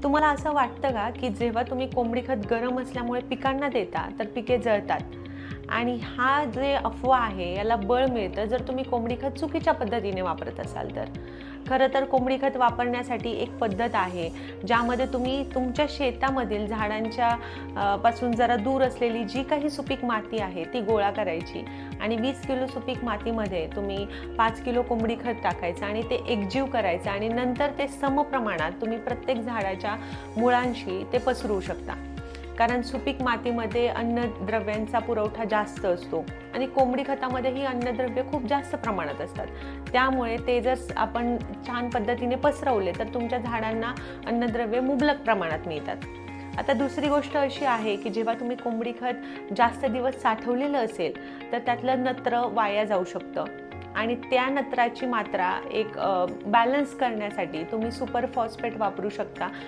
तुम्हाला असं वाटतं का, की जेव्हा तुम्ही कोंबडी खत गरम असल्यामुळे पिकांना देता, तर पिके जळतात आणि हा जे अफवा आहे, याला बळ मिळतं जर तुम्ही कोंबडी खत चुकीच्या पद्धतीने वापरत असाल तर. खरं तर कोंबडी खत वापरण्यासाठी एक पद्धत आहे, ज्यामध्ये तुम्ही तुमच्या शेतामधील झाडांच्या पासून जरा दूर असलेली जी काही सुपीक माती आहे, ती गोळा करायची आणि 20 किलो सुपीक मातीमध्ये तुम्ही 5 किलो कोंबडी खत टाकायचं आणि ते एकजीव करायचं आणि नंतर ते समप्रमाणात तुम्ही प्रत्येक झाडाच्या मुळांशी ते पसरवू शकता. कारण सुपीक मातीमध्ये अन्नद्रव्यांचा पुरवठा जास्त असतो आणि कोंबडी खतामध्येही अन्नद्रव्य खूप जास्त प्रमाणात असतात. त्यामुळे ते जर आपण छान पद्धतीने पसरवले तर तुमच्या झाडांना अन्नद्रव्य मुबलक प्रमाणात मिळतात. आता दुसरी गोष्ट अशी आहे की जेव्हा तुम्ही कोंबडी खत जास्त दिवस साठवलेलं असेल तर त्यातलं नत्र वाया जाऊ शकतं आणि त्या नत्राची मात्रा एक बॅलन्स करण्यासाठी तुम्ही सुपर फॉस्फेट वापरू शकता.